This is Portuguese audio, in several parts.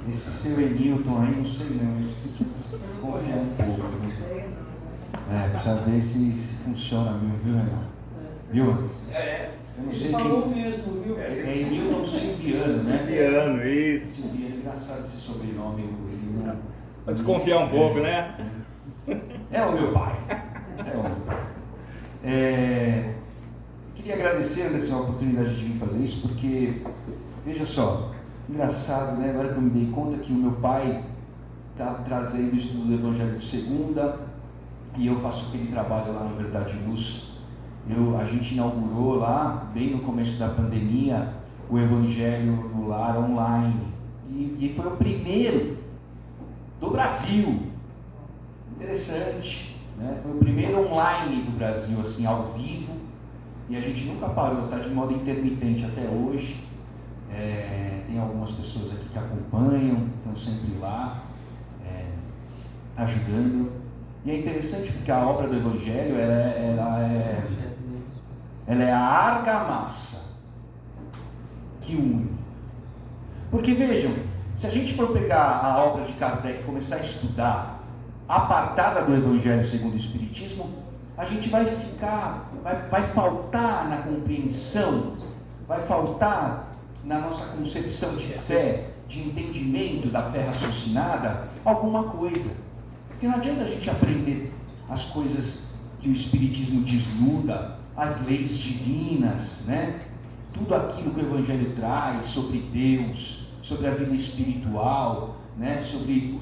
Esse seu Enilton aí, não sei não, eu preciso confiar um pouco. Precisa ver se funciona mesmo, viu, Renato? Viu? Eu não sei falou quem... mesmo, viu? É Enilton Silviano, né? Silviano, isso. Silviano, engraçado esse sobrenome. Pra desconfiar um pouco, né? É o meu pai. É o meu pai. Queria agradecer, Anderson, a oportunidade de vir fazer isso, porque, veja só, engraçado, né? Agora que eu me dei conta que o meu pai está trazendo o estudo do Evangelho de segunda, e eu faço aquele trabalho lá no Verdade e Luz. A gente inaugurou lá, bem no começo da pandemia, o Evangelho no Lar online, e foi o primeiro do Brasil. Interessante, né? Foi o primeiro online do Brasil, assim, ao vivo, e a gente nunca parou, está de modo intermitente até hoje. Tem algumas pessoas aqui que acompanham, estão sempre lá, ajudando. E é interessante porque a obra do Evangelho ela é a argamassa que une. Porque vejam, se a gente for pegar a obra de Kardec e começar a estudar apartada do Evangelho segundo o Espiritismo, a gente vai faltar na compreensão, vai faltar na nossa concepção de fé, de entendimento da fé raciocinada, alguma coisa. Porque não adianta a gente aprender as coisas que o Espiritismo desnuda, as leis divinas, né? Tudo aquilo que o Evangelho traz sobre Deus, sobre a vida espiritual, né? Sobre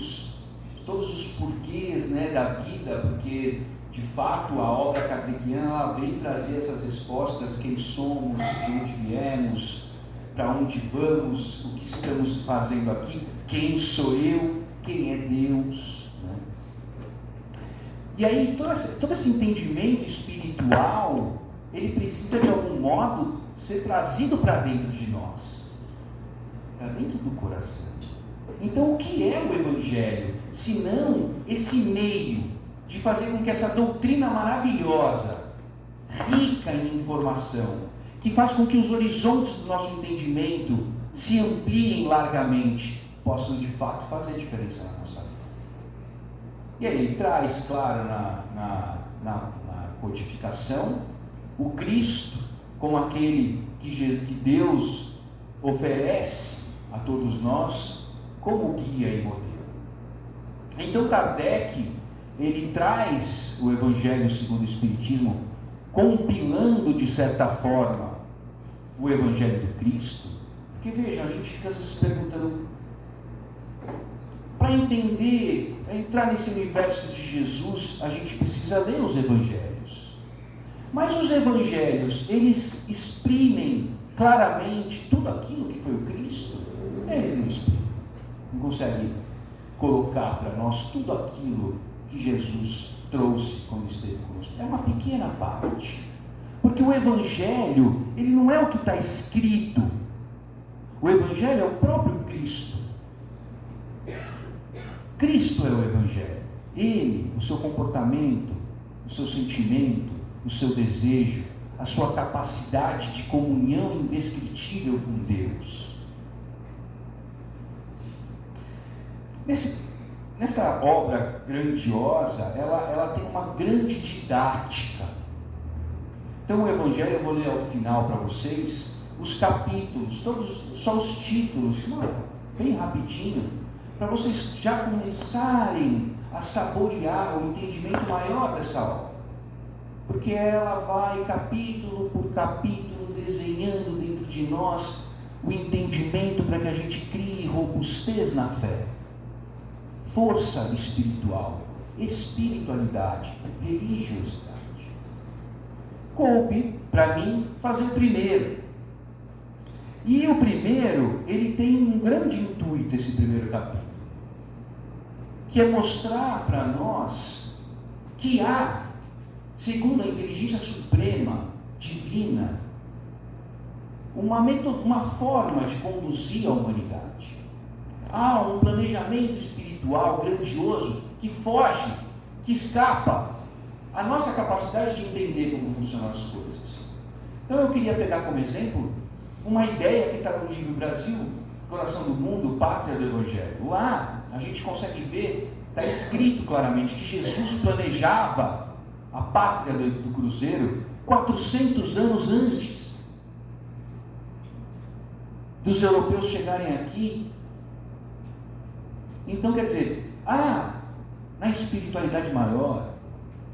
todos os porquês, né, da vida, porque de fato a obra kardeciana ela veio trazer essas respostas: quem somos, de onde viemos, para onde vamos, o que estamos fazendo aqui, quem sou eu, quem é Deus, né? E aí todo esse entendimento espiritual, ele precisa de algum modo ser trazido para dentro de nós, para dentro do coração. Então o que é o Evangelho, senão esse meio de fazer com que essa doutrina maravilhosa, rica em informação, que faz com que os horizontes do nosso entendimento se ampliem largamente, possam de fato fazer diferença na nossa vida. E aí ele traz, claro, na codificação, o Cristo como aquele que Deus oferece a todos nós como guia e modelo. Então Kardec, ele traz o Evangelho segundo o Espiritismo, compilando de certa forma o Evangelho do Cristo, porque veja, a gente fica se perguntando, para entender, para entrar nesse universo de Jesus, a gente precisa ler os Evangelhos. Mas os Evangelhos, eles exprimem claramente tudo aquilo que foi o Cristo? Eles não exprimem, não conseguem colocar para nós tudo aquilo que Jesus trouxe quando esteve conosco. É uma pequena parte, porque o Evangelho, ele não é o que está escrito, o Evangelho é o próprio Cristo. Cristo é o Evangelho, ele, o seu comportamento, o seu sentimento, o seu desejo, a sua capacidade de comunhão indescritível com Deus. Nessa obra grandiosa, ela tem uma grande didática. Então o Evangelho, eu vou ler ao final para vocês os capítulos, todos, só os títulos, bem rapidinho, para vocês já começarem a saborear o entendimento maior dessa obra. Porque ela vai capítulo por capítulo desenhando dentro de nós o entendimento para que a gente crie robustez na fé, força espiritual, espiritualidade, religiosidade. Coube para mim fazer o primeiro. E o primeiro, ele tem um grande intuito, esse primeiro capítulo, que é mostrar para nós que há, segundo a inteligência suprema, divina, uma forma de conduzir a humanidade. Há um planejamento espiritual grandioso que foge, que escapa à nossa capacidade de entender como funcionam as coisas. Então eu queria pegar como exemplo uma ideia que está no livro Brasil Coração do Mundo, Pátria do Evangelho. Lá a gente consegue ver, está escrito claramente que Jesus planejava a pátria do cruzeiro 400 anos antes dos europeus chegarem aqui. Então, quer dizer, na espiritualidade maior,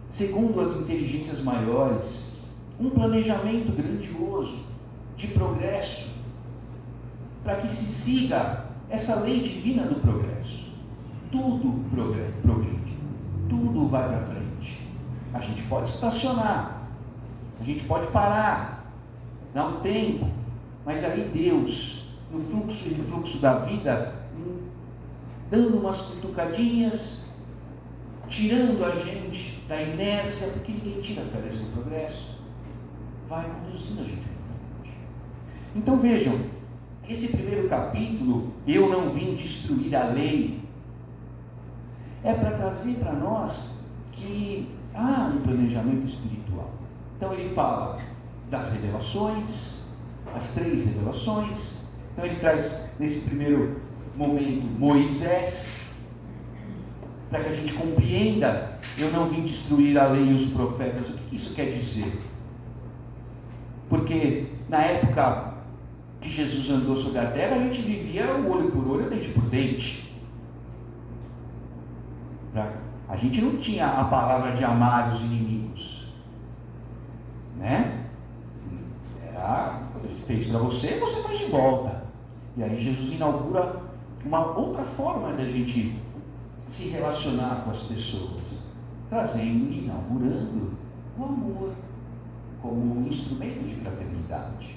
segundo as inteligências maiores, um planejamento grandioso de progresso, para que se siga essa lei divina do progresso. Tudo progride, tudo vai para frente. A gente pode estacionar, a gente pode parar, dar um tempo, mas aí Deus, no fluxo e refluxo da vida, dando umas cutucadinhas, tirando a gente da inércia, porque ninguém tira férias do progresso, vai conduzindo a gente para frente. Então vejam, esse primeiro capítulo, eu não vim destruir a lei, é para trazer para nós que há um planejamento espiritual. Então ele fala das revelações, as 3 revelações. Então ele traz nesse primeiro momento Moisés, para que a gente compreenda, eu não vim destruir a lei e os profetas. O que isso quer dizer? Porque na época que Jesus andou sobre a terra, a gente vivia o olho por olho, dente por dente. A gente não tinha a palavra de amar os inimigos, né? Era fez para você, você faz de volta. E aí Jesus inaugura uma outra forma da gente se relacionar com as pessoas, trazendo e inaugurando o amor como um instrumento de fraternidade.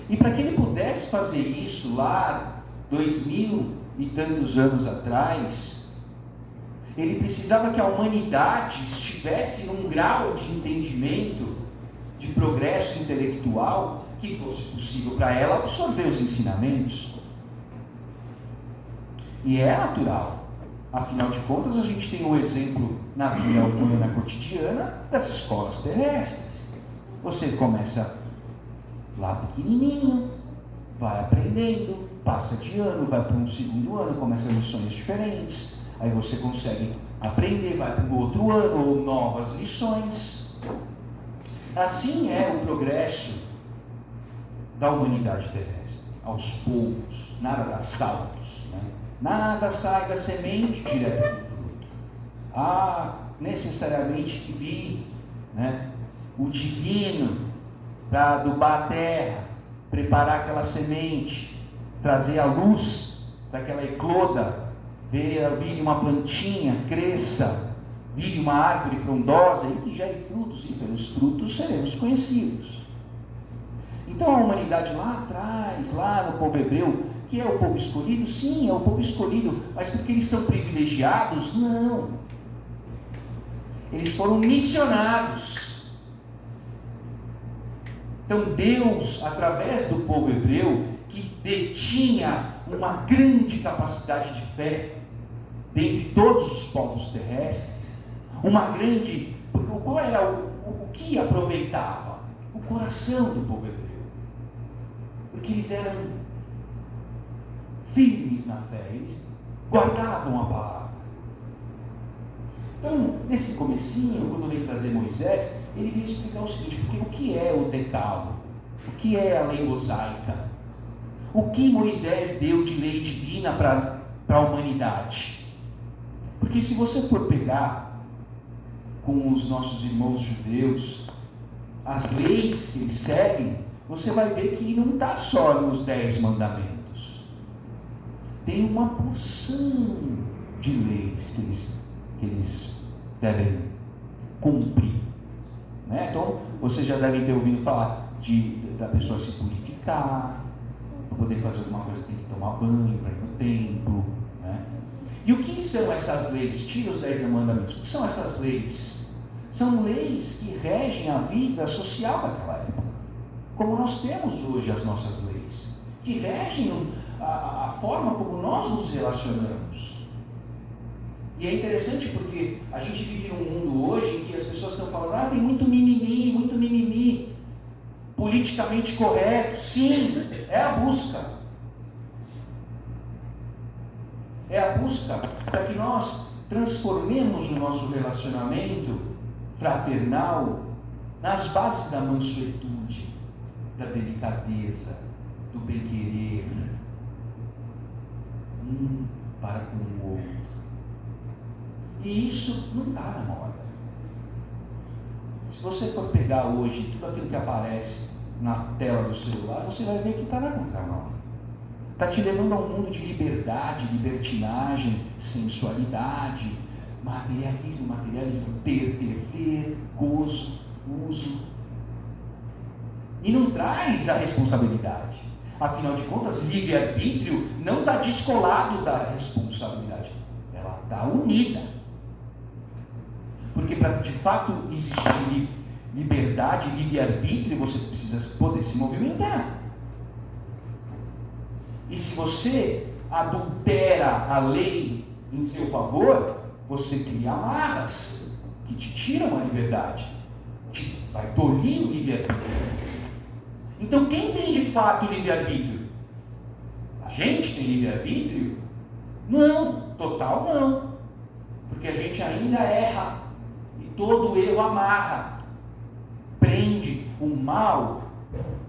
E para que ele pudesse fazer isso lá 2000 e tantos anos atrás, ele precisava que a humanidade estivesse num grau de entendimento, de progresso intelectual, que fosse possível para ela absorver os ensinamentos. E é natural. Afinal de contas, a gente tem um exemplo na vida humana cotidiana das escolas terrestres. Você começa lá pequenininho, vai aprendendo, passa de ano, vai para um segundo ano, começa lições diferentes, aí você consegue aprender, vai para um outro ano, ou novas lições. Assim é o progresso da humanidade terrestre, aos poucos, nada dá saltos, né? Nada sai da semente direto para o fruto. Necessariamente vir, né, o divino para adubar a terra, preparar aquela semente, trazer a luz para que ela ecloda, vire uma plantinha, cresça, vire uma árvore frondosa e que gere frutos, e pelos frutos seremos conhecidos. Então a humanidade lá atrás, lá no povo hebreu, que é o povo escolhido, sim, é o povo escolhido, mas porque eles são privilegiados? Não. Eles foram missionados. Então Deus, através do povo hebreu, que detinha uma grande capacidade de fé, dentre todos os povos terrestres, qual era o que aproveitava? O coração do povo hebreu. Porque eles eram firmes na fé, eles guardavam a palavra. Então, nesse comecinho, quando veio trazer Moisés, ele veio explicar o seguinte: porque o que é o decálogo? O que é a lei mosaica? O que Moisés deu de lei divina para a humanidade? Porque se você for pegar com os nossos irmãos judeus as leis que eles seguem, você vai ver que não está só nos 10 mandamentos. Tem uma porção de leis que eles devem cumprir, né? Então, vocês já devem ter ouvido falar da pessoa se purificar, para poder fazer alguma coisa tem que tomar banho, para ir no templo, né? E o que são essas leis? Tira os 10 mandamentos. O que são essas leis? São leis que regem a vida social daquela época, como nós temos hoje as nossas leis, que regem a forma como nós nos relacionamos. E é interessante porque a gente vive num mundo hoje em que as pessoas estão falando, tem muito mimimi, politicamente correto. Sim, é a busca. é a busca para que nós transformemos o nosso relacionamento fraternal nas bases da mansuetude, da delicadeza, do bem-querer, um para com o outro. E isso não está na moda. Se você for pegar hoje tudo aquilo que aparece na tela do celular, você vai ver que está na contramão. Está te levando a um mundo de liberdade, libertinagem, sensualidade, materialismo, ter, gozo, uso. E não traz a responsabilidade. Afinal de contas, livre-arbítrio não está descolado da responsabilidade. Ela está unida. Porque para de fato existir liberdade, livre-arbítrio, você precisa poder se movimentar. E se você adultera a lei em seu favor, você cria amarras que te tiram a liberdade, vai tolir o livre-arbítrio. Então quem tem de fato livre-arbítrio? A gente tem livre-arbítrio? Não, total não. Porque a gente ainda erra. E todo erro amarra. Prende. O mal,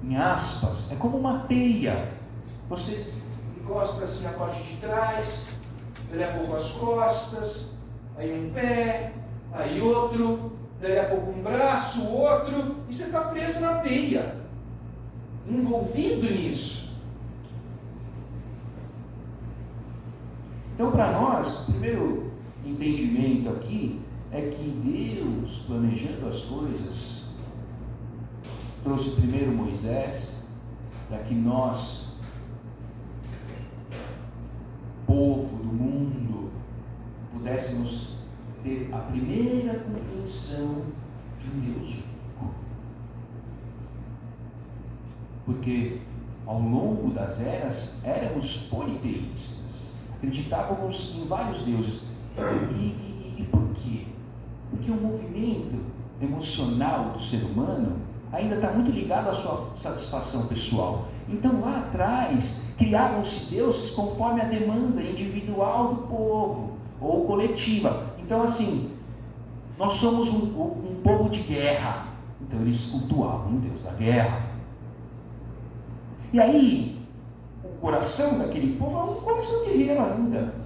em aspas, é como uma teia. Você encosta assim na parte de trás, daí a pouco as costas, aí um pé, aí outro, daí a pouco um braço, outro, e você está preso na teia, envolvido nisso. Então, para nós, o primeiro entendimento aqui é que Deus, planejando as coisas, trouxe primeiro Moisés, para que nós, povo do mundo, pudéssemos ter a primeira compreensão de um Deus único. Porque ao longo das eras éramos politeístas, acreditávamos em vários deuses. E por quê? Porque o movimento emocional do ser humano ainda está muito ligado à sua satisfação pessoal. Então lá atrás criavam-se deuses conforme a demanda individual do povo ou coletiva. Então assim, nós somos um povo de guerra, então eles cultuavam o Deus da guerra. E aí o coração daquele povo é um coração guerreiro ainda,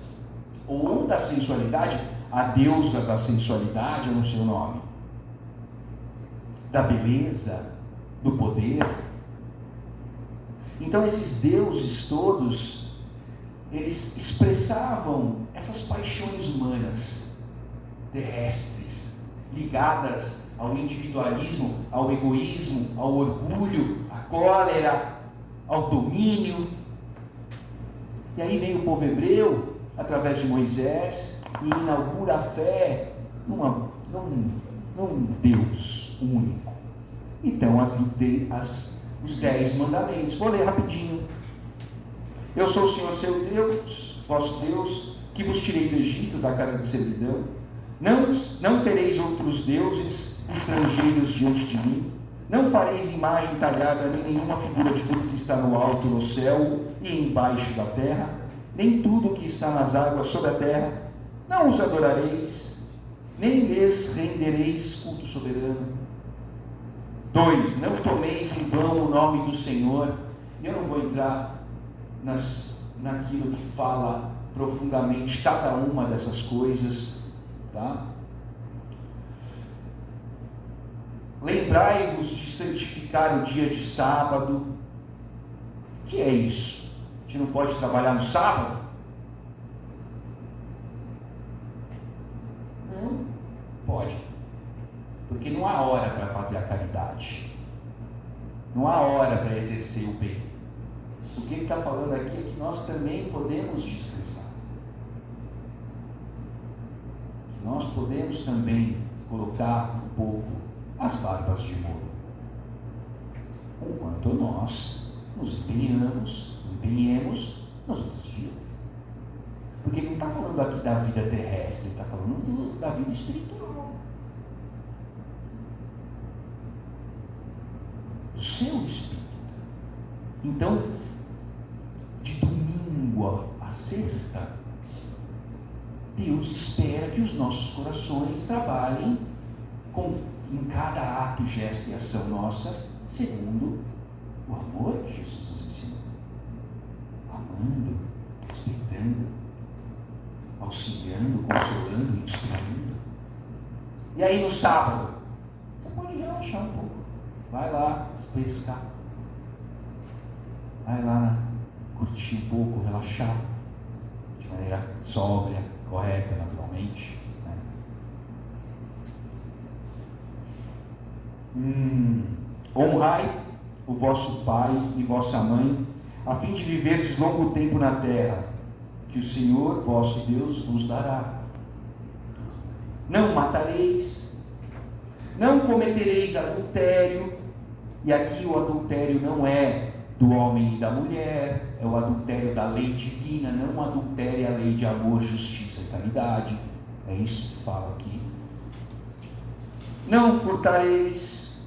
ou da sensualidade, a deusa da sensualidade, eu não sei o nome, da beleza, do poder. Então esses deuses todos, eles expressavam essas paixões humanas, terrestres, ligadas ao individualismo, ao egoísmo, ao orgulho, à cólera, ao domínio. E aí vem o povo hebreu, através de Moisés, e inaugura a fé num Deus único. Então os 10 mandamentos. Vou ler rapidinho. Eu sou o Senhor seu Deus, vosso Deus, que vos tirei do Egito, da casa de servidão. Não tereis outros deuses estrangeiros diante de mim. Não fareis imagem talhada, nem nenhuma figura de tudo que está no alto, no céu e embaixo da terra, nem tudo que está nas águas sobre a terra. Não os adorareis, nem lhes rendereis culto soberano. 2. Não tomeis em vão o nome do Senhor. Eu não vou entrar naquilo que fala profundamente cada uma dessas coisas, tá? Lembrai-vos de santificar o dia de sábado. O que é isso? A gente não pode trabalhar no sábado? Não, pode. Porque não há hora para fazer a caridade. Não há hora para exercer o bem. O que ele está falando aqui é que nós também podemos descansar. Que nós podemos também colocar um pouco as barbas de molho. Enquanto nós nos empenhemos nos outros dias. Porque ele não está falando aqui da vida terrestre, ele está falando da vida espiritual. Do seu espírito. Então, de domingo a sexta, Deus espera que os nossos corações trabalhem em cada ato, gesto e ação nossa, segundo o amor que Jesus nos ensinou. Amando, respeitando, auxiliando, consolando, instruindo. E aí no sábado, você pode relaxar um pouco. Vai lá pescar. Vai lá curtir um pouco, relaxar. De maneira sóbria, correta, naturalmente. Honrai o vosso pai e vossa mãe, a fim de viverdes longo tempo na terra, que o Senhor vosso Deus vos dará. Não matareis, não cometereis adultério, e aqui o adultério não é do homem e da mulher, é o adultério da lei divina, não adultério a lei de amor, justiça e caridade. É isso que fala aqui. Não furtareis,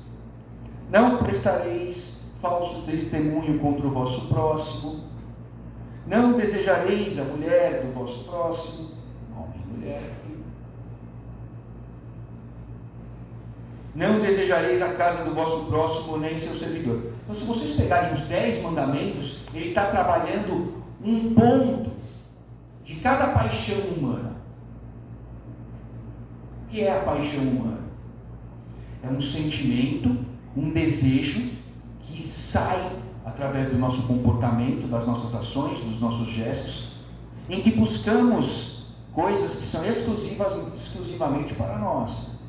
não prestareis falso testemunho contra o vosso próximo, não desejareis a mulher do vosso próximo, homem e mulher. Não desejareis a casa do vosso próximo, nem seu servidor. Então, se vocês pegarem os 10 mandamentos, ele está trabalhando um ponto de cada paixão humana. O que é a paixão humana? É um sentimento, um desejo que sai através do nosso comportamento, das nossas ações, dos nossos gestos, em que buscamos coisas que são exclusivamente para nós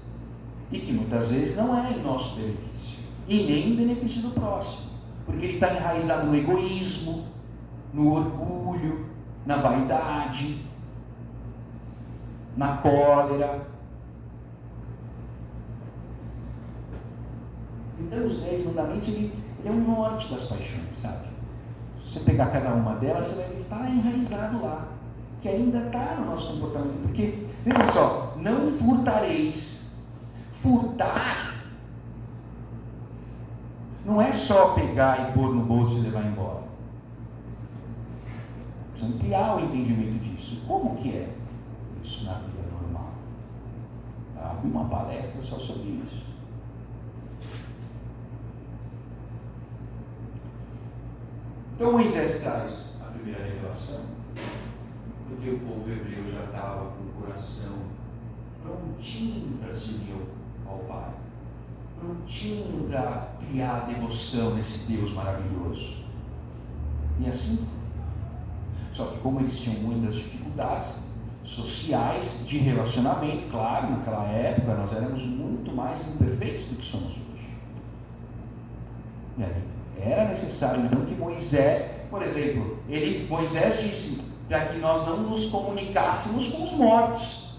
e que muitas vezes não é em nosso benefício e nem em benefício do próximo, porque ele está enraizado no egoísmo, no orgulho, na vaidade, na cólera. Então os 10 mandamentos, ele é o norte das paixões, sabe? Se você pegar cada uma delas, você vai ver que está enraizado lá, que ainda está no nosso comportamento. Porque, veja só, não furtareis. Furtar não é só pegar e pôr no bolso e levar embora. Precisa ampliar o entendimento disso. Como que é isso na vida normal? Abri uma palestra só sobre isso. Então Moisés traz a primeira revelação, porque o povo hebreu já estava com o coração prontinho para servir ao Pai, prontinho para criar a devoção nesse Deus maravilhoso. E assim, só que como eles tinham muitas dificuldades sociais, de relacionamento, claro, naquela época nós éramos muito mais imperfeitos do que somos hoje. E aí, era necessário então que Moisés, por exemplo, Moisés disse para que nós não nos comunicássemos com os mortos,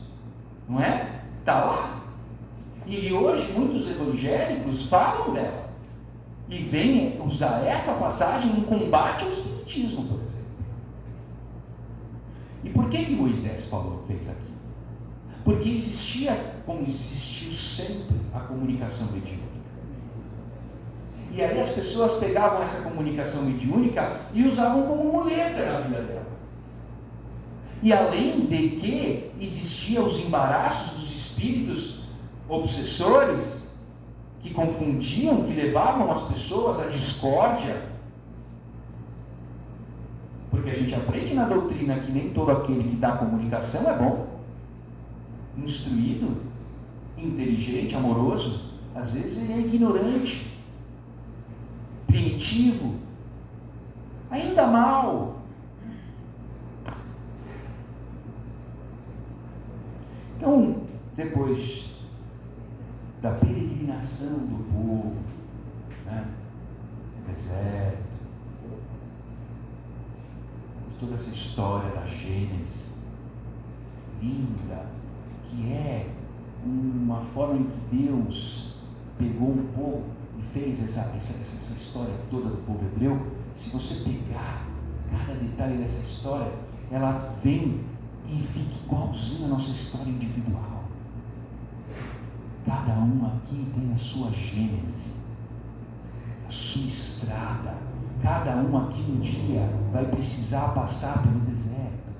não é? Está lá. E hoje muitos evangélicos falam dela e vêm usar essa passagem em combate ao espiritismo, por exemplo. E por que Moisés fez aqui? Porque existia, como existiu sempre, a comunicação mediúnica. E aí as pessoas pegavam essa comunicação mediúnica e usavam como muleta na vida dela. E além de que existiam os embaraços dos espíritos obsessores que confundiam, que levavam as pessoas à discórdia. Porque a gente aprende na doutrina que nem todo aquele que dá comunicação é bom. Instruído, inteligente, amoroso, às vezes ele é ignorante, primitivo, ainda mal. Então, depois da peregrinação do povo, né, no deserto, toda essa história da Gênesis, linda, que é uma forma em que Deus pegou um povo e fez essa história toda do povo hebreu. Se você pegar cada detalhe dessa história, ela vem e fica igualzinho a nossa história individual. Cada um aqui tem a sua gênese, a sua estrada. Cada um aqui um dia vai precisar passar pelo deserto.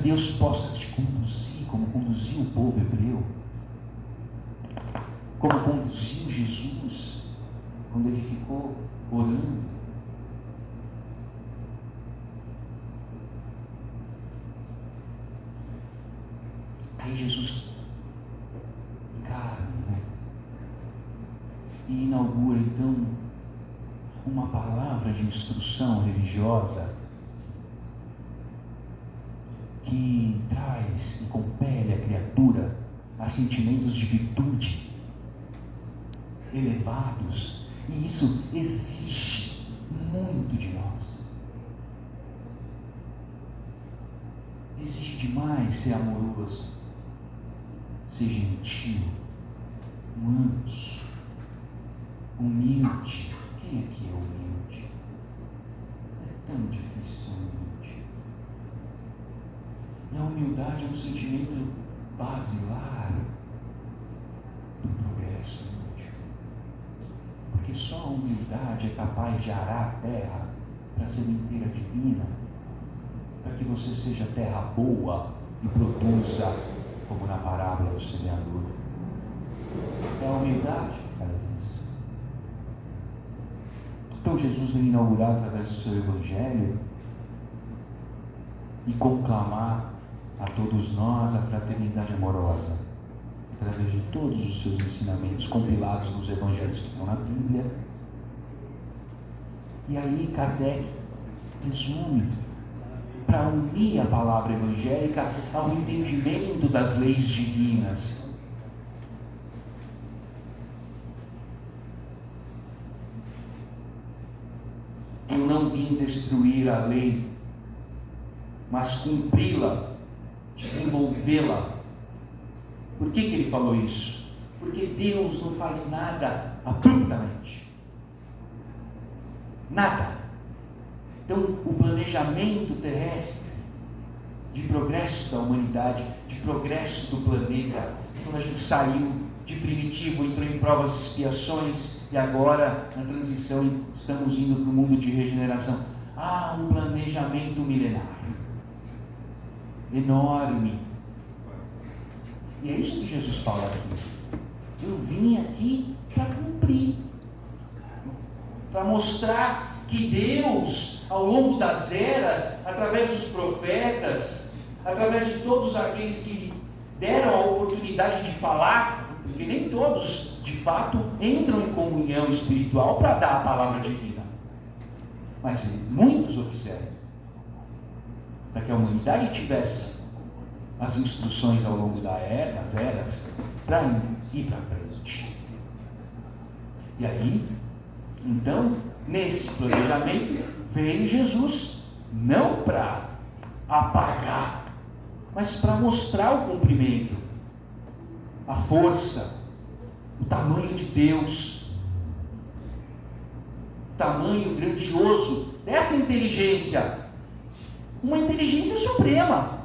Deus possa te conduzir como conduziu o povo hebreu, como conduziu Jesus quando ele ficou orando. Aí Jesus encarna, né? E inaugura então uma palavra de instrução religiosa que traz e compele a criatura a sentimentos de virtude elevados, e isso exige muito de nós. Exige demais ser amoroso, ser gentil, manso, humilde. Quem aqui é humilde? É tão difícil ser humilde. E a humildade é um sentimento basilar do progresso humilde. Porque só a humildade é capaz de arar a terra para a sementeira divina, para que você seja terra boa e produza, como na parábola do semeador. É a humildade que faz isso. Então Jesus vem inaugurar através do seu Evangelho e conclamar a todos nós a fraternidade amorosa, através de todos os seus ensinamentos compilados nos Evangelhos que estão na Bíblia. E aí Kardec resume para unir a palavra evangélica ao entendimento das leis divinas. Eu não vim destruir a lei, mas cumpri-la, desenvolvê-la. Por que ele falou isso? Porque Deus não faz nada abruptamente. Nada. Então, o planejamento terrestre de progresso da humanidade, de progresso do planeta, quando a gente saiu de primitivo, entrou em provas e expiações, e agora, na transição, estamos indo para o mundo de regeneração. Há um planejamento milenário, enorme. E é isso que Jesus fala aqui. Eu vim aqui para cumprir, para mostrar que Deus, ao longo das eras, através dos profetas, através de todos aqueles que deram a oportunidade de falar, porque nem todos, de fato, entram em comunhão espiritual para dar a palavra divina, mas muitos o fizeram, para que a humanidade tivesse as instruções ao longo das eras, para ir para frente. E aí, então, nesse planejamento, veio Jesus, não para apagar, mas para mostrar o cumprimento, a força, o tamanho de Deus, o tamanho grandioso dessa inteligência, uma inteligência suprema.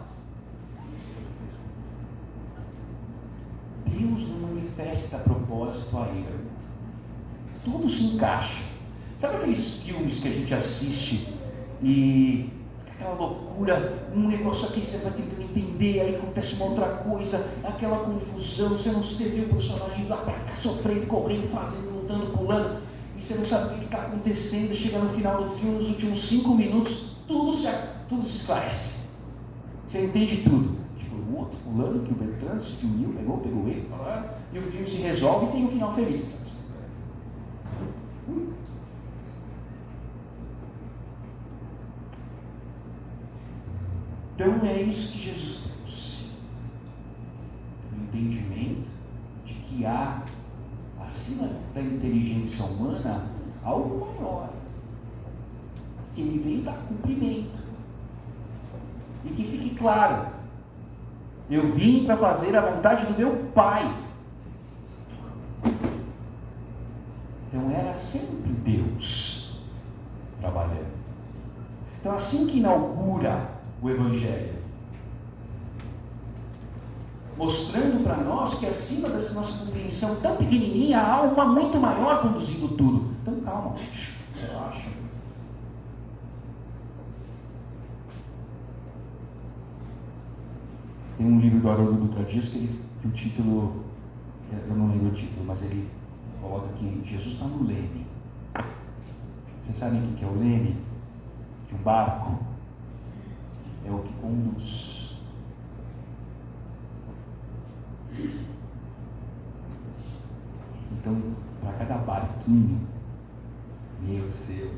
Deus não manifesta a propósito a ele. Tudo se encaixa. Sabe aqueles filmes que a gente assiste e aquela loucura, um negócio aqui você vai tentando entender, aí acontece uma outra coisa, aquela confusão, você não vê o personagem lá para cá sofrendo, correndo, fazendo, lutando, pulando, e você não sabe o que está acontecendo, chega no final do filme, nos últimos 5 minutos, tudo se esclarece. Você entende tudo. Tipo, o outro fulano, que o Bertrand se uniu, pegou ele, e o filme se resolve e tem um final feliz. Então é isso que Jesus trouxe. O entendimento de que há, acima da inteligência humana, algo maior. Que ele veio dar cumprimento. E que fique claro, eu vim para fazer a vontade do meu Pai. Então era sempre Deus trabalhando. Então assim que inaugura o Evangelho, mostrando para nós que acima dessa nossa compreensão tão pequenininha há uma muito maior conduzindo tudo. Então calma, bicho, relaxa. Tem um livro do Haroldo Dutra Dias que o título, eu não lembro o título, mas ele coloca que Jesus está no leme. Vocês sabem o que é o leme de um barco? É o que conduz. Então, para cada barquinho, meu, seu,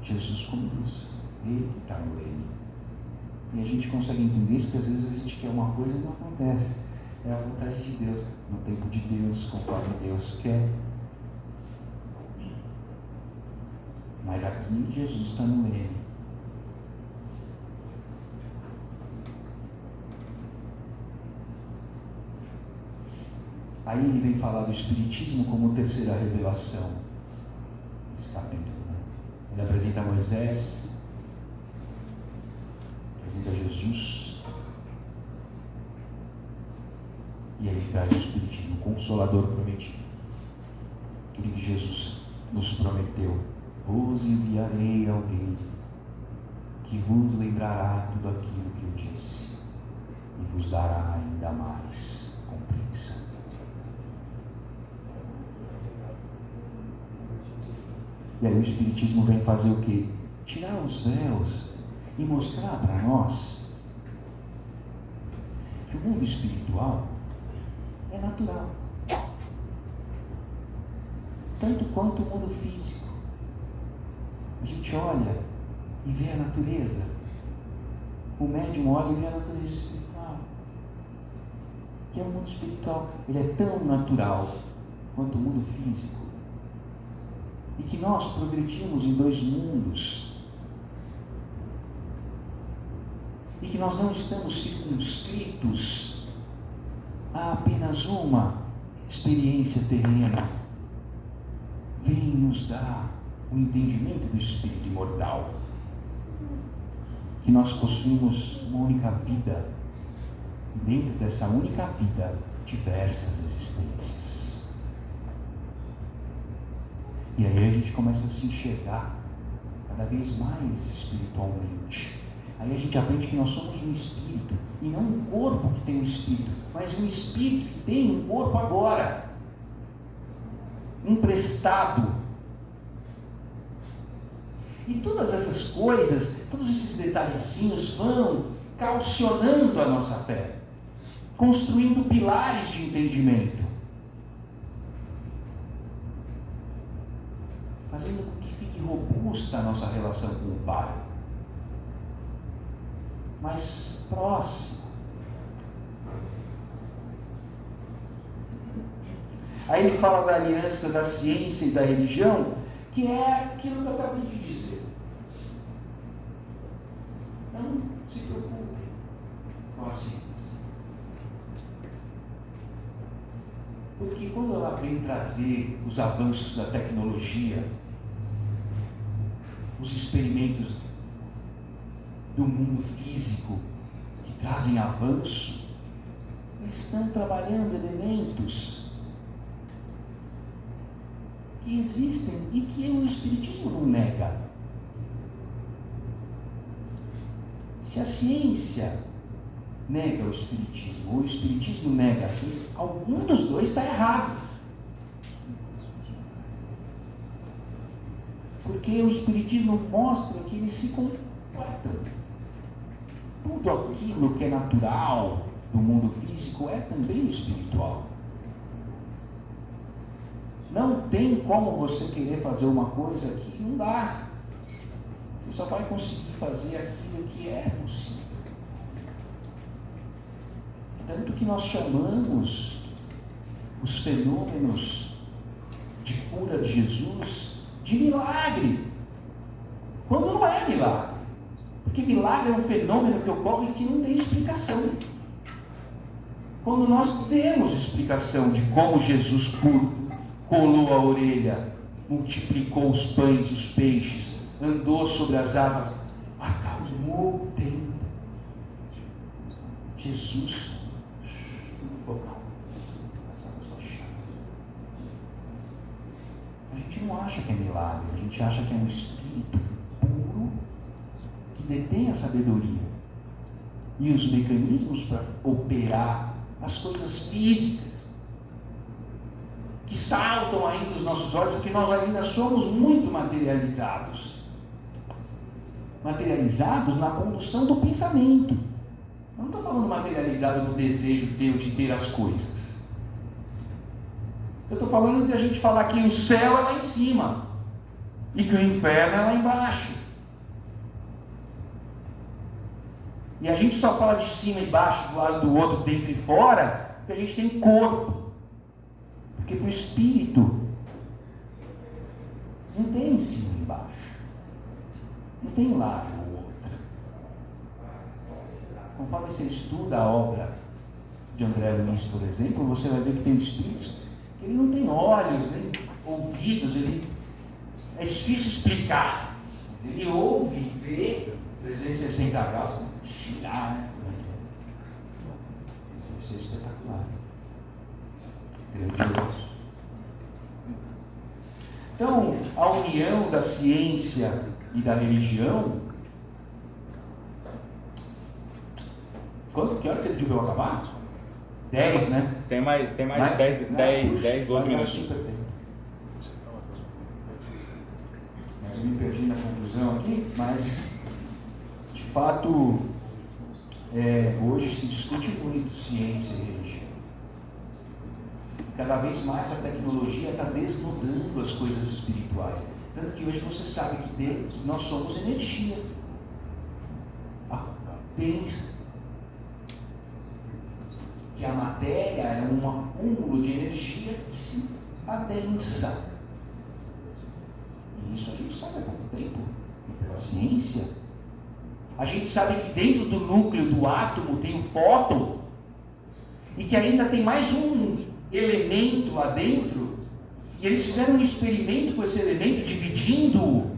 Jesus conduz. Ele que está no leme. E a gente consegue entender isso, porque às vezes a gente quer uma coisa e não acontece. É a vontade de Deus, no tempo de Deus, conforme Deus quer. Mas aqui Jesus está no leme. Aí ele vem falar do Espiritismo como terceira revelação. Esse capítulo, né? Ele apresenta Moisés, apresenta Jesus, e ele traz o Espiritismo, o Consolador prometido. Aquele que Jesus nos prometeu: vos enviarei alguém que vos lembrará tudo aquilo que eu disse e vos dará ainda mais compreensão. E aí o Espiritismo vem fazer o quê? Tirar os véus e mostrar para nós que o mundo espiritual é natural, tanto quanto o mundo físico. A gente olha e vê a natureza. O médium olha e vê a natureza espiritual. Que é o mundo espiritual. Ele é tão natural quanto o mundo físico. E que nós progredimos em dois mundos. E que nós não estamos circunscritos a apenas uma experiência terrena. Vem nos dar o entendimento do espírito imortal. Que nós possuímos uma única vida. E dentro dessa única vida, diversas existências. E aí a gente começa a se enxergar cada vez mais espiritualmente. Aí a gente aprende que nós somos um espírito, e não um corpo que tem um espírito, mas um espírito que tem um corpo agora, emprestado. E todas essas coisas, todos esses detalhezinhos vão calcionando a nossa fé, construindo pilares de entendimento, fazendo com que fique robusta a nossa relação com o Pai, mais próxima. Aí ele fala da aliança da ciência e da religião, que é aquilo que eu acabei de dizer. Não se preocupe com a ciência. Porque quando ela vem trazer os avanços da tecnologia, os experimentos do mundo físico que trazem avanço, eles estão trabalhando elementos que existem e que o Espiritismo não nega. Se a ciência nega o Espiritismo, ou o Espiritismo nega a ciência, algum dos dois está errado. Porque o Espiritismo mostra que eles se completam. Tudo aquilo que é natural do mundo físico é também espiritual. Não tem como você querer fazer uma coisa que não dá. Você só vai conseguir fazer aquilo que é possível. Tanto que nós chamamos os fenômenos de cura de Jesus de milagre, quando não é milagre. Porque milagre é um fenômeno que ocorre que não tem explicação. Quando nós temos explicação de como Jesus colou a orelha, multiplicou os pães e os peixes, andou sobre as águas, acalmou o tempo. Jesus, tudo ficou calmo. As águas baixaram. A gente não acha que é milagre, a gente acha que é um espírito puro que detém a sabedoria. e os mecanismos para operar as coisas físicas que saltam ainda dos nossos olhos, porque nós ainda somos muito materializados na condução do pensamento. Não estou falando materializado no desejo teu de ter as coisas. Eu estou falando de a gente falar que o céu é lá em cima e que o inferno é lá embaixo. E a gente só fala de cima e baixo, do lado do outro, dentro e fora, porque a gente tem corpo. Porque para o espírito não tem cima e baixo. Não tem um lado ou outro. Conforme você estuda a obra de André Luiz, por exemplo, você vai ver que tem espíritos que ele não tem olhos, nem ouvidos, é difícil explicar. Mas ele ouve e vê 360 graus, girar, né? Isso é espetacular. Grandioso. Então, a união da ciência e da religião. Que hora que você pediu para eu acabar? 10, né? Tem mais 10, 12 minutos. Mas eu me perdi na conclusão aqui, mas de fato hoje se discute muito ciência e religião. Cada vez mais a tecnologia está desnudando as coisas espirituais. Tanto que hoje você sabe que nós somos energia. Pensa que a matéria é um acúmulo de energia que se adensa. E isso a gente sabe há pouco tempo, pela ciência. A gente sabe que dentro do núcleo do átomo tem o fóton, e que ainda tem mais um elemento lá dentro, e eles fizeram um experimento com esse elemento, dividindo-o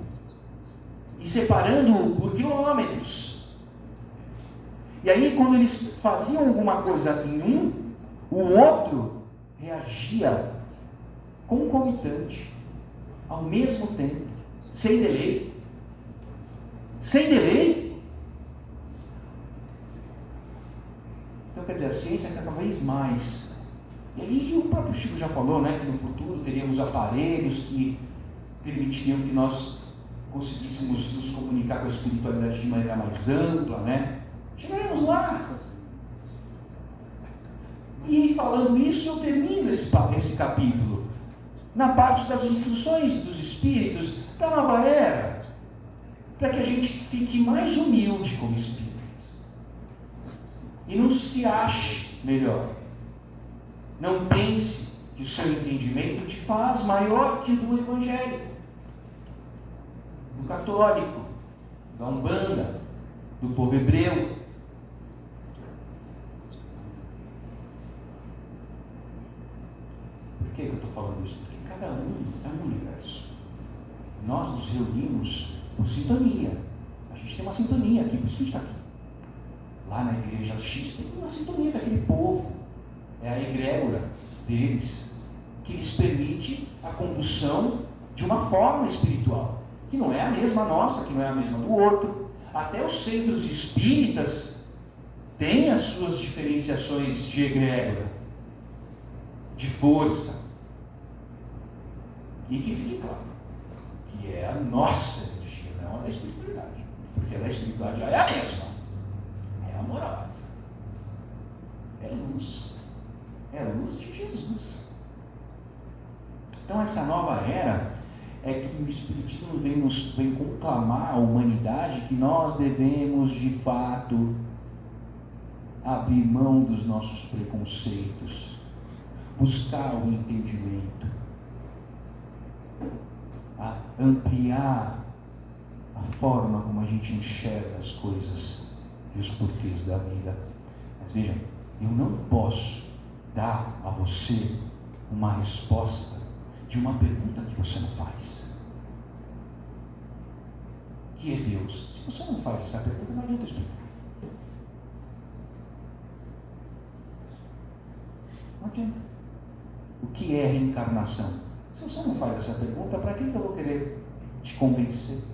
e separando-o por quilômetros. E aí, quando eles faziam alguma coisa em um, o outro reagia concomitante, ao mesmo tempo, sem delay. Sem delay. Então, quer dizer, a ciência cada vez mais. E aí o próprio Chico já falou, né, que no futuro teríamos aparelhos que permitiriam que nós conseguíssemos nos comunicar com a espiritualidade de maneira mais ampla, né? Chegaremos lá. E falando isso, eu termino esse capítulo na parte das instruções dos espíritos da nova era, para que a gente fique mais humilde como espíritos e não se ache melhor. Não pense que o seu entendimento te faz maior que o do evangélico, do católico, da Umbanda, do povo hebreu. Por que eu estou falando isso? Porque cada um é um universo. Nós nos reunimos por sintonia. A gente tem uma sintonia aqui, por isso que a gente está aqui. Lá na igreja X tem uma sintonia com aquele povo. É a egrégora deles, que lhes permite a condução de uma forma espiritual, que não é a mesma nossa, que não é a mesma do outro. Até os centros espíritas têm as suas diferenciações de egrégora, de força. E que fique claro, que é a nossa energia, não a da espiritualidade. Porque a da espiritualidade já é a mesma. É amorosa. É luz. É a luz de Jesus. Então essa nova era é que o Espiritismo vem conclamar a humanidade que nós devemos de fato abrir mão dos nossos preconceitos, buscar o entendimento, ampliar a forma como a gente enxerga as coisas e os porquês da vida. Mas vejam, eu não posso dar a você uma resposta de uma pergunta que você não faz. Que é Deus? Se você não faz essa pergunta, não adianta explicar. Não adianta. O que é reencarnação? Se você não faz essa pergunta, para que eu vou querer te convencer?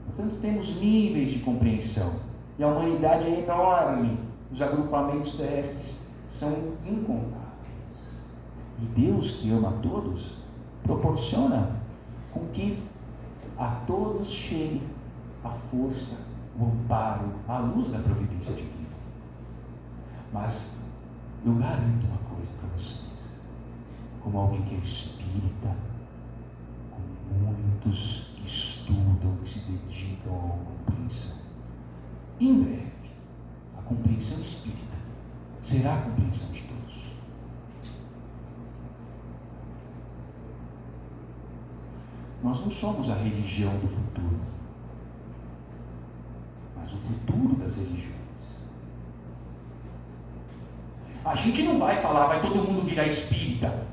Portanto, temos níveis de compreensão. E a humanidade é enorme. Os agrupamentos terrestres são incontáveis. E Deus, que ama a todos, proporciona com que a todos chegue a força, o amparo, a luz da providência divina. Mas eu garanto uma coisa para vocês, como alguém que é espírita, como muitos que estudam, que se dedicam à compreensão, em breve, a compreensão espírita será a compreensão de todos. Nós não somos a religião do futuro, mas o futuro das religiões. A gente não vai falar, vai todo mundo virar espírita.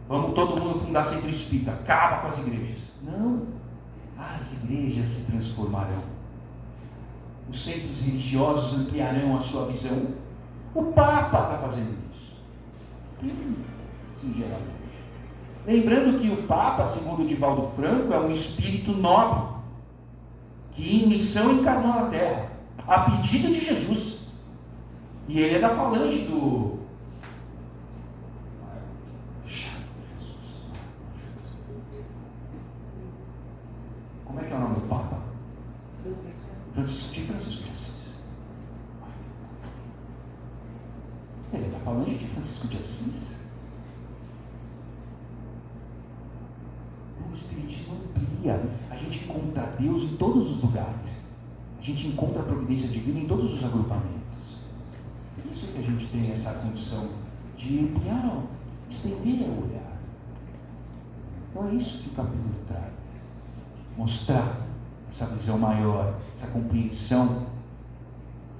Vamos todo mundo fundar centro espírita, acaba com as igrejas. Não, as igrejas se transformarão. Os centros religiosos ampliarão a sua visão. O Papa está fazendo isso. Sinceramente. Lembrando que o Papa, segundo Divaldo Franco, é um espírito nobre, que em missão encarnou na Terra, a pedido de Jesus. E ele é da falange do... Como é que é o nome do Papa? Francisco de Assis. Ele é da falange de Francisco de Assis. O Espiritismo amplia. A gente encontra Deus em todos os lugares. A gente encontra a providência divina em todos os agrupamentos. Por isso que a gente tem essa condição de ampliar, estender o olhar. Então é isso que o capítulo traz. Mostrar essa visão maior, essa compreensão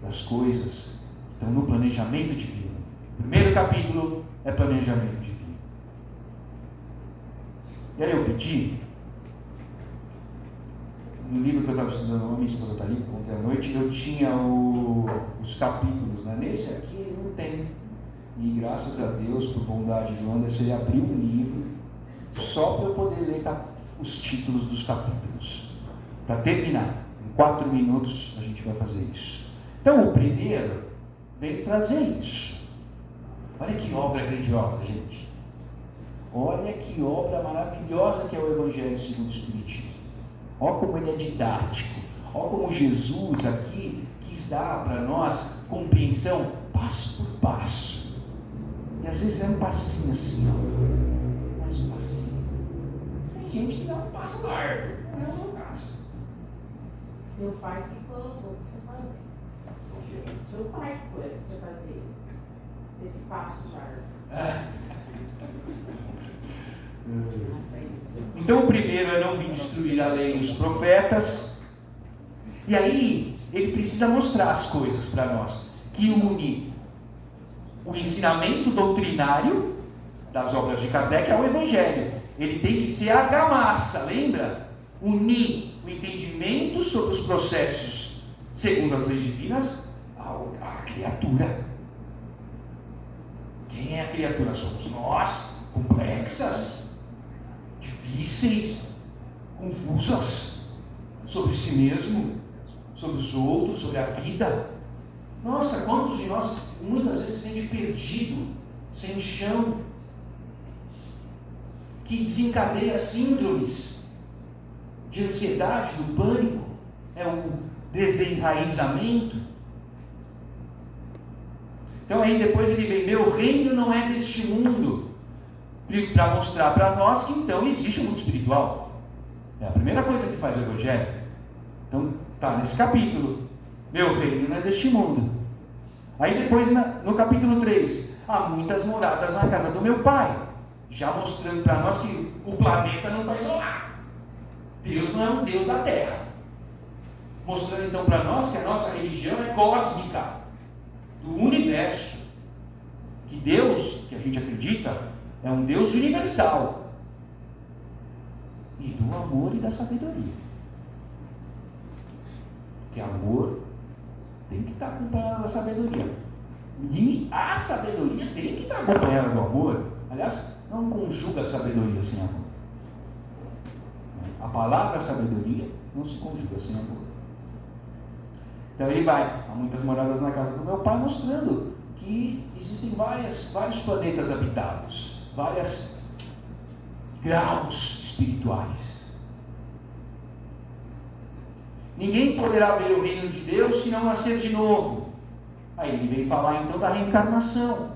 das coisas que estão no planejamento divino. O primeiro capítulo é planejamento divino. E aí eu pedi, no livro que eu estava estudando, a minha esposa está ali, ontem à noite, eu tinha os capítulos, né? Nesse aqui não tem. E graças a Deus, por bondade do Anderson, ele abriu um livro só para eu poder ler os títulos dos capítulos. Para terminar, em 4 minutos a gente vai fazer isso. Então o primeiro vem trazer isso. Olha que obra grandiosa, gente. Olha que obra maravilhosa que é o Evangelho segundo o Espiritismo. Olha como ele é didático. Olha como Jesus aqui quis dar para nós compreensão passo por passo. E às vezes é um passinho assim, ó. Mais um passinho. Tem gente que dá um passo largo. Não é o meu caso. Seu pai que colocou para você fazer. Seu pai que foi para você fazer esse passo largo. Então o primeiro é não vir destruir a lei e os profetas. E aí ele precisa mostrar as coisas para nós, que une o ensinamento doutrinário das obras de Kardec ao Evangelho. Ele tem que ser argamassa, lembra? Unir o entendimento sobre os processos segundo as leis divinas à criatura. Quem é a criatura? Somos nós, complexas, difíceis, confusas sobre si mesmo, sobre os outros, sobre a vida. Nossa, quantos de nós muitas vezes se sente perdido, sem chão, que desencadeia síndromes de ansiedade, do pânico, é o desenraizamento. Então aí depois ele vem, meu reino não é deste mundo, para mostrar para nós que então existe um mundo espiritual. É a primeira coisa que faz o Evangelho. Então está nesse capítulo, meu reino não é deste mundo. Aí depois no capítulo 3, há muitas moradas na casa do meu pai, já mostrando para nós que o planeta não está isolado. Deus não é um Deus da Terra. Mostrando então para nós que a nossa religião é cósmica, do universo. Que Deus, que a gente acredita, é um Deus universal. E do amor e da sabedoria. Porque amor tem que estar acompanhado da sabedoria. E a sabedoria tem que estar acompanhada do amor. Aliás, não conjuga a sabedoria sem amor. A palavra sabedoria não se conjuga sem amor. Então ele vai, há muitas moradas na casa do meu pai, mostrando que existem vários planetas habitados, vários graus espirituais. Ninguém poderá ver o reino de Deus se não nascer de novo. Aí ele vem falar então da reencarnação.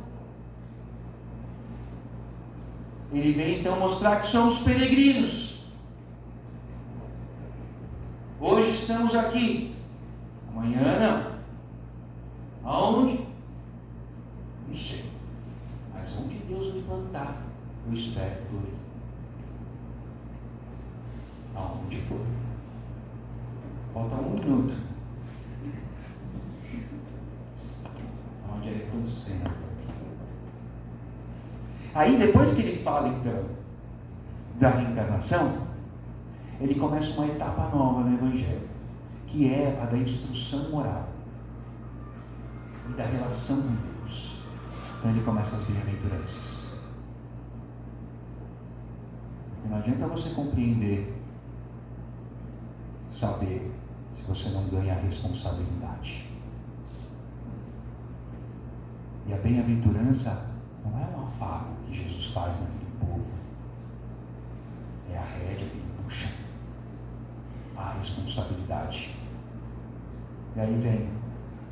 Ele vem então mostrar que somos peregrinos. Hoje estamos aqui, amanhã não. Aonde? Não sei. Mas onde Deus me plantar, eu espero florir. Aonde for. Falta 1 minuto. Onde é tão cedo. Aí depois que ele fala então da reencarnação, ele começa uma etapa nova no Evangelho, que é a da instrução moral e da relação com Deus. Então ele começa as bem-aventuranças. Porque não adianta você compreender, saber, se você não ganha a responsabilidade. E a bem-aventurança não é um afago que Jesus faz naquele povo. É a rédea que ele puxa. A responsabilidade. E aí vem,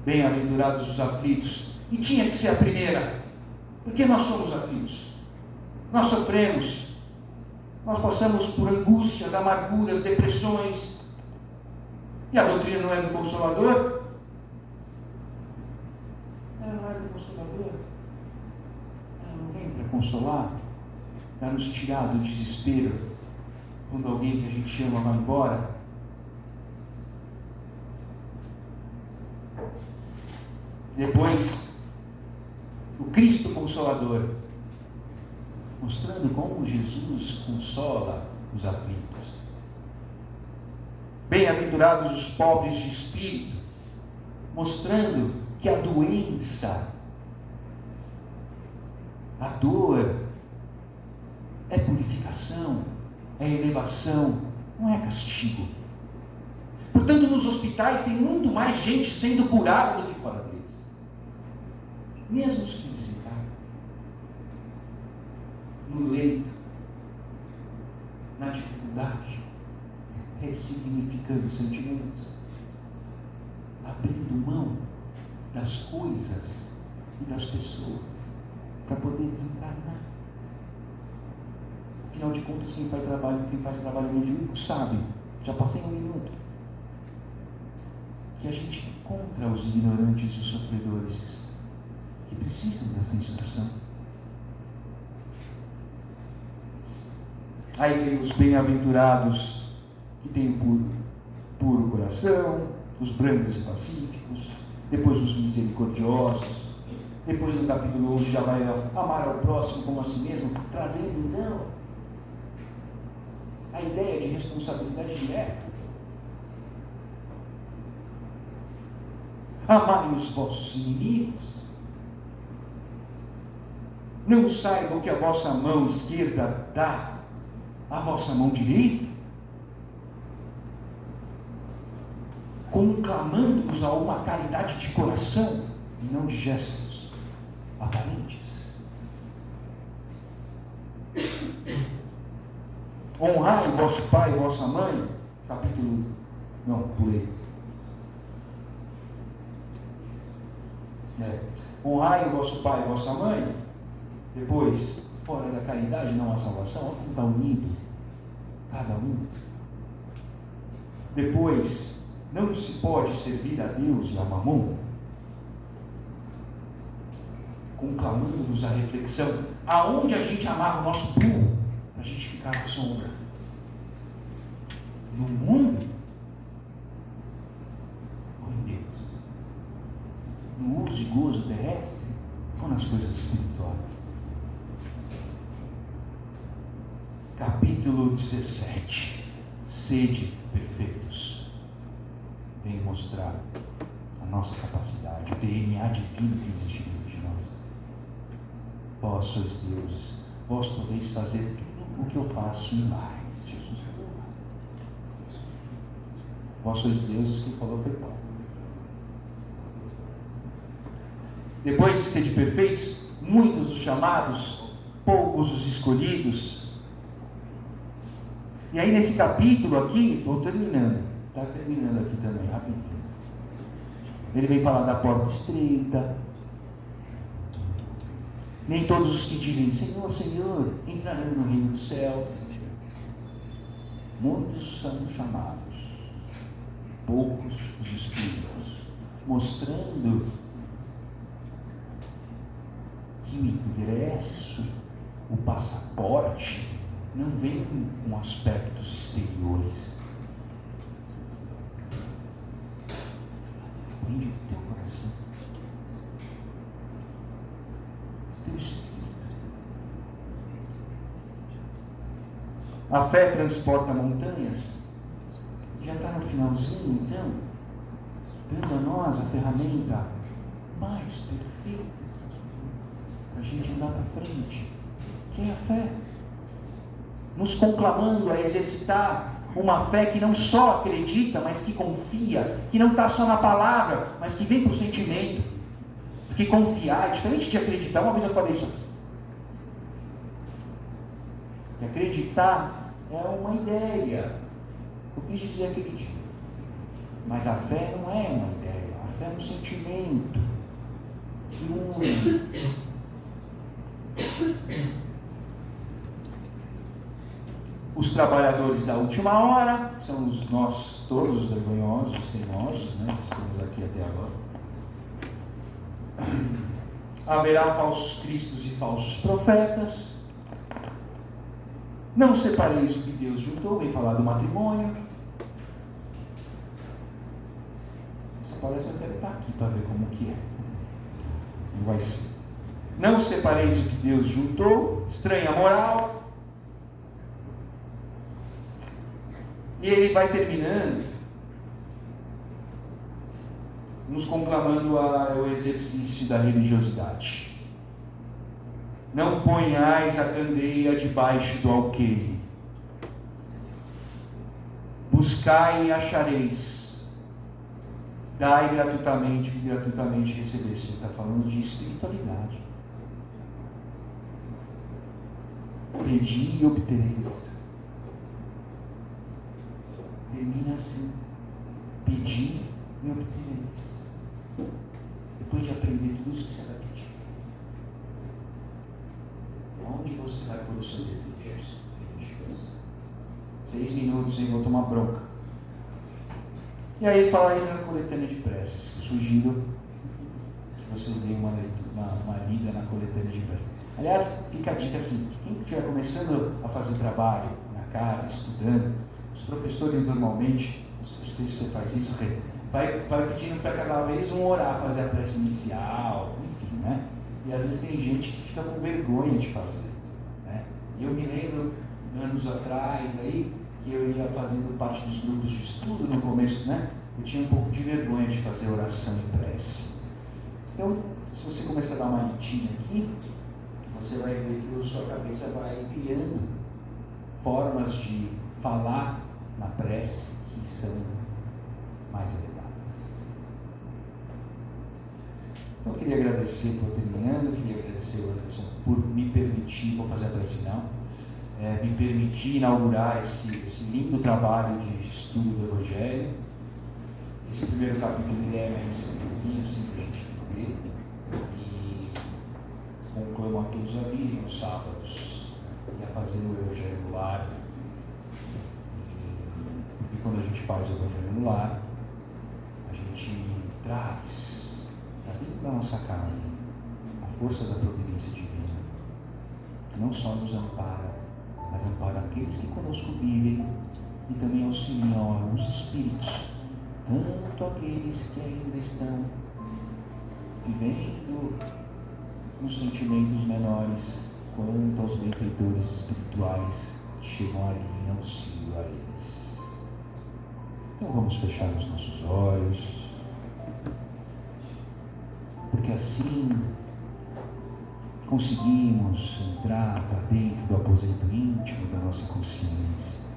bem-aventurados os aflitos. E tinha que ser a primeira. Porque nós somos aflitos. Nós sofremos. Nós passamos por angústias, amarguras, depressões. E a doutrina não é do Consolador? Ela não é do Consolador. Ela não vem para consolar, para nos tirar do desespero quando alguém que a gente ama vai embora. Depois, o Cristo Consolador, mostrando como Jesus consola os aflitos. Bem-aventurados os pobres de espírito, mostrando que a doença, a dor, é purificação, é elevação, não é castigo. Portanto, nos hospitais tem muito mais gente sendo curada do que fora deles. Mesmo os que desencarnam. No leito, na dificuldade, ressignificando sentimentos, abrindo mão das coisas e das pessoas para poder desencarnar. Afinal de contas, quem faz trabalho medíocre sabe, já passei 1 minuto, que a gente encontra os ignorantes e os sofredores que precisam dessa instrução. Aí vem os bem-aventurados que têm o puro coração, os brancos e pacíficos, depois os misericordiosos, depois no capítulo 11 já vai amar ao próximo como a si mesmo, trazendo então a ideia de responsabilidade direta. Amai os vossos inimigos. Não saibam que a vossa mão esquerda dá a vossa mão direita, conclamando-vos a uma caridade de coração e não de gestos aparentes. Honrai o vosso pai e vossa mãe, capítulo, não, pulei. Honrai o vosso pai e vossa mãe. Depois, fora da caridade não há salvação. Olha como está unido cada um. Depois, não se pode servir a Deus e a Mamon, conclamando-nos a reflexão, aonde a gente amarra o nosso burro para a gente ficar à sombra? No mundo ou em Deus? No uso e gozo terrestre ou nas coisas espirituais? Capítulo 17. Sede perfeitos. Vem mostrar a nossa capacidade, o DNA divino que existe dentro de nós. Vós sois deuses, vós podeis fazer tudo o que eu faço e mais. Jesus falou. Vós sois deuses, quem falou foi Paulo. Depois de ser de perfeitos, muitos os chamados, poucos os escolhidos. E aí nesse capítulo aqui, vou terminando, está terminando aqui também, rapidinho. Ele vem falar da porta estreita. Nem todos os que dizem, Senhor, Senhor, entrarão no reino dos céus. Muitos são chamados, poucos os escolhidos, mostrando que o ingresso, o passaporte, não vem com aspectos exteriores. Prende o teu coração, o teu espírito. A fé transporta montanhas. Já está no finalzinho, então, dando a nós a ferramenta mais perfeita para a gente andar para frente, que é a fé. Nos conclamando a exercitar uma fé que não só acredita, mas que confia, que não está só na palavra, mas que vem para o sentimento. Porque confiar é diferente de acreditar. Uma vez eu falei isso aqui. Que acreditar é uma ideia. Eu quis dizer acreditar. Mas a fé não é uma ideia. A fé é um sentimento que une. Os trabalhadores da última hora são os nossos, todos os vergonhosos, teimosos, né? Que estamos aqui até agora. Haverá falsos cristos e falsos profetas. Não separeis o que Deus juntou, vem falar do matrimônio. Essa palestra eu quero estar aqui para ver como que é. Não vai ser. Não separeis o que Deus juntou, estranha moral. E ele vai terminando, nos conclamando ao exercício da religiosidade. Não ponhais a candeia debaixo do alqueire. Buscai e achareis. Dai gratuitamente e gratuitamente recebeste. Ele está falando de espiritualidade. Pedi e obtereis. Termina assim: pedir e obtereis. Depois de aprender tudo isso que você vai pedir, onde você vai pôr os seus desejos religiosos? 6 minutos e vou tomar bronca. E aí ele fala isso na coletânea de preces. Sugiro que vocês deem uma lida na coletânea de preces. Aliás, fica a dica assim: quem estiver começando a fazer trabalho na casa, estudando, os professores normalmente, não sei se você faz isso, vai pedindo para cada vez um orar, fazer a prece inicial, enfim, né? E às vezes tem gente que fica com vergonha de fazer, né? E eu me lembro, anos atrás, aí, que eu ia fazendo parte dos grupos de estudo no começo, né? Eu tinha um pouco de vergonha de fazer oração e prece. Então, se você começar a dar uma lidinha aqui, você vai ver que a sua cabeça vai criando formas de falar na prece que são mais elevadas. Então eu queria agradecer por terminando, queria agradecer ao Anderson por me permitir, vou fazer a prece não, me permitir inaugurar esse lindo trabalho de estudo do Evangelho. Esse primeiro capítulo ele é meio simplesinho, assim, para a gente ler, e conclamo a todos a virem aos sábados e a fazer o Evangelho no lar. E quando a gente faz o Evangelho no lar, a gente traz para dentro da nossa casa a força da providência divina, que não só nos ampara, mas ampara aqueles que conosco vivem e também auxiliam os espíritos, tanto aqueles que ainda estão vivendo nos sentimentos menores, quanto aos benfeitores espirituais que chegam ali em auxílio a eles. Então vamos fechar os nossos olhos, porque assim conseguimos entrar para dentro do aposento íntimo da nossa consciência.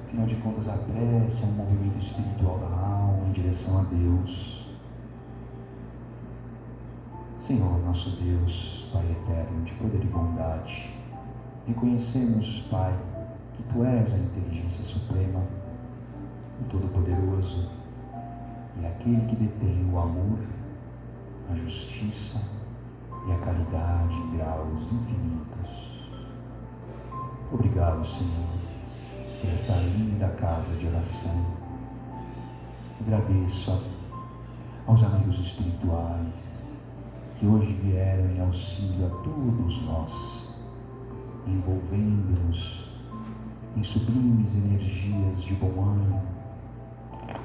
Afinal de contas, a prece é um movimento espiritual da alma em direção a Deus. Senhor, nosso Deus, Pai eterno, de poder e bondade, reconhecemos, Pai, que Tu és a inteligência suprema, o Todo-Poderoso, e aquele que detém o amor, a justiça e a caridade em graus infinitos. Obrigado, Senhor, por esta linda casa de oração. Agradeço aos amigos espirituais que hoje vieram em auxílio a todos nós, envolvendo-nos em sublimes energias de bom ânimo,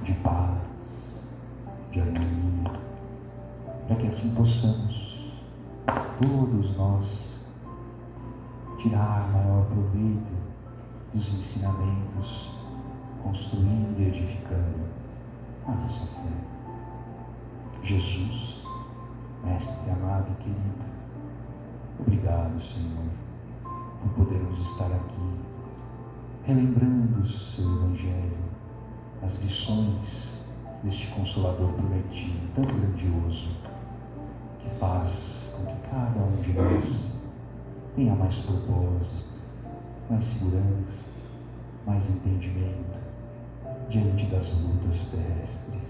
de paz, de harmonia, para que assim possamos, todos nós, tirar maior proveito dos ensinamentos, construindo e edificando a nossa fé. Jesus, Mestre amado e querido, obrigado, Senhor, por podermos estar aqui, relembrando o Seu Evangelho, as lições deste Consolador prometido, tão grandioso, que faz com que cada um de nós tenha mais propósito, mais segurança, mais entendimento diante das lutas terrestres.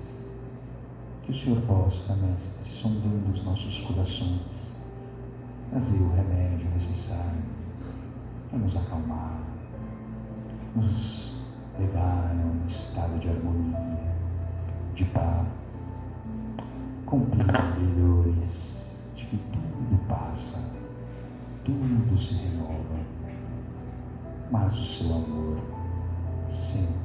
Que o Senhor possa, Mestre, sondando os nossos corações, trazer o remédio necessário para nos acalmar, nos levar a um estado de harmonia, de paz, compreendedores de que tudo passa, tudo se renova, mas o Seu amor sempre